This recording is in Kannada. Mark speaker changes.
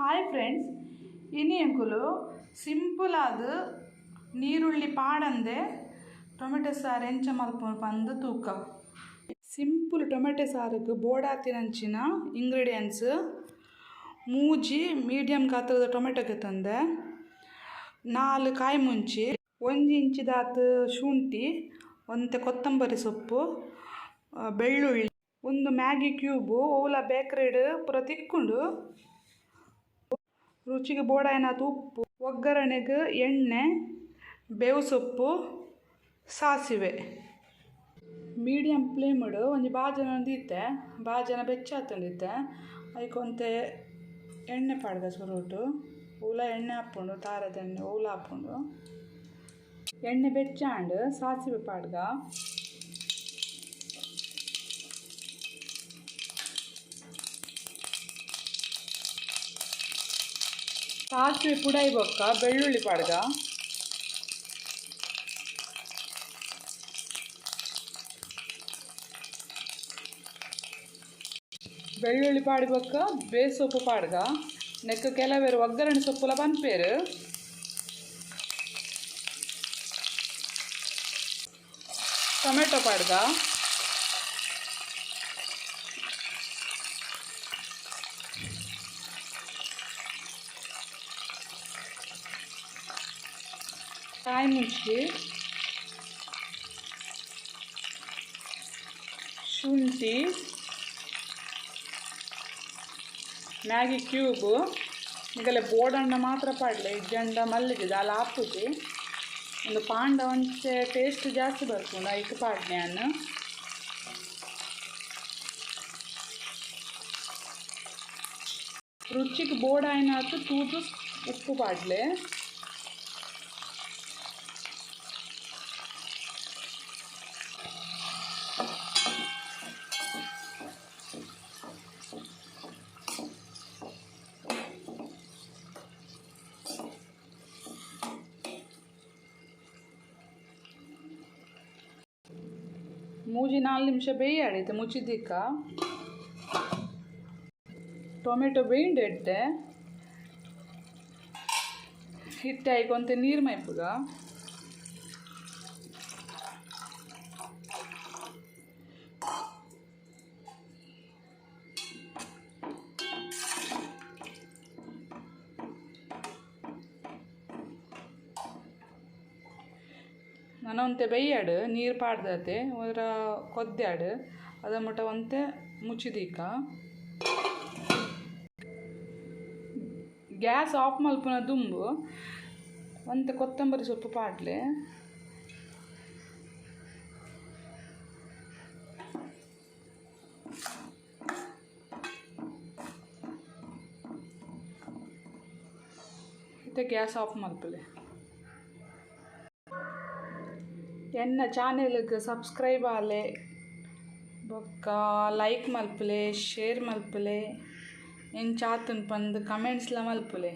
Speaker 1: ಹಾಯ್ ಫ್ರೆಂಡ್ಸ್, ಇನಿ ಎಂಕುಲು ಸಿಂಪಲ್ ಆದ ನೀರುಳ್ಳಿ ಪಾಡಂದೆ ಟೊಮೆಟೊ ಸಾರು ಎಂಚ ಮಲ್ಪುನು ಪಂದ್ ತೂಕ. ಸಿಂಪಲ್ ಟೊಮೆಟೊ ಸಾರಿಗೆ ಬೋಡಾತಿನಂಚಿನ ಇಂಗ್ರೀಡಿಯೆಂಟ್ಸ್: ಮೂಜಿ ಮೀಡಿಯಮ್ ಗಾತ್ರದ ಟೊಮೆಟೊ ತಂದೆ, 4 ಕಾಯಿ ಮುಂಚಿ, 1 ಇಂಚಿದಾತ ಶುಂಠಿ, ಒಂತೆ ಕೊತ್ತಂಬರಿ ಸೊಪ್ಪು, ಬೆಳ್ಳುಳ್ಳಿ, ಒಂದು ಮ್ಯಾಗಿ ಕ್ಯೂಬು ಓಲ ಬೇಕ್ರೆಡ್ ಪೂರ ತಿಕ್ಕೊಂಡು ರುಚಿಗೆ ಬೋಡಾಯಿನಾಥ ಉಪ್ಪು, ಒಗ್ಗರಣೆಗೆ ಎಣ್ಣೆ, ಬೇವು ಸೊಪ್ಪು, ಸಾಸಿವೆ. ಮೀಡಿಯಮ್ ಫ್ಲೇಮಡ್ ಒಂಜಿ ಬಾಜನ ದೀತೆ, ಬಾಜನ ಬೆಚ್ಚಾತಂದಿತ್ತೆ ಅದಕ್ಕೊಂತೆ ಎಣ್ಣೆ ಪಾಡ್ಗ ಸುರುಟು ಓಲ ಎಣ್ಣೆ ಹಾಕ್ಕೊಂಡು ತಾರದ ಎಣ್ಣೆ ಓಲ ಹಾಕ್ಕೊಂಡು ಎಣ್ಣೆ ಬೆಚ್ಚಾಂಡ್ ಸಾಸಿವೆ ಪಾಡ್ಗ, ಸಾಸಿವೆ ಪುಡಾಯಿ ಬೊಕ್ಕ ಬೆಳ್ಳುಳ್ಳಿ ಪಾಡ್ಗ, ಬೆಳ್ಳುಳ್ಳಿ ಪಾಡಿ ಬೊಕ್ಕ ಬೇವು ಸೊಪ್ಪು ಪಾಡ್ಗ, ನೆಕ್ಕ ಕೆಲವೇರು ಒಗ್ಗರಣೆ ಸೊಪ್ಪುಲ ಪನ್ಪೇರು, ಟೊಮೆಟೊ ಪಾಡ್ಗ, ಕಾಯಿ ಮುಂಚಿ, ಶುಂಠಿ, ಮ್ಯಾಗಿ ಕ್ಯೂಬು ಈಗಲೇ ಬೋಡಣ್ಣ ಮಾತ್ರ ಪಾಡಲೆ ಇಜ್ಜಂಡ ಮಲ್ಲಿಗೆ ದಾಲ ಹಾಪುದು ಒಂದು ಪಾಂಡ ಒಂಚೆ ಟೇಸ್ಟ್ ಜಾಸ್ತಿ ಬರ್ಕೊಂಡು ಐಕ್ ಪಾಡ್ನೆ ಅನ್ನು ರುಚಿಗೆ ಬೋಡಾಯಿನಾತು ತೂದು ಉಪ್ಪು ಪಾಡ್ಲೆ, ಮೂಜಿ 4 ನಿಮಿಷ ಬೇಯಾಡೈತೆ ಮುಚ್ಚಿದಿಕ್ಕ ಟೊಮೆಟೊ ಬೇಯಿಂಡೆಟ್ಟೆ ಹಿಟ್ಟೆ ಆಯ್ಕೊಂತೆ ನೀರು ಮೈಪುಗ ನಾನು ಒಂತೆ ಬೇಯಾಡು ನೀರು ಪಾಡ್ದತೆ ಅದರ ಕೊದ್ದಾಡು ಅದ ಮುಟ ಒಂತೆ ಮುಚ್ಚಿದೀಕ ಗ್ಯಾಸ್ ಆಫ್ ಮಲ್ಪುನ ದುಂಬು ಒಂತೆ ಕೊತ್ತಂಬರಿ ಸೊಪ್ಪು ಪಾಡ್ಲೆ, ಮತ್ತೆ ಗ್ಯಾಸ್ ಆಫ್ ಮಲ್ಪಲೆ. ಎನ್ನ ಚಾನೆಲ್ಗೆ ಸಬ್ಸ್ಕ್ರೈಬ್ ಆಲೆ ಬೊಕ್ಕ ಲೈಕ್ ಮಲ್ಪಲೆ, ಶೇರ್ ಮಲ್ಪಲೆ, ಎಂಚಾತನ್ ಪಂದ್ ಕಮೆಂಟ್ಸ್ಲ ಮಲ್ಪಲೆ.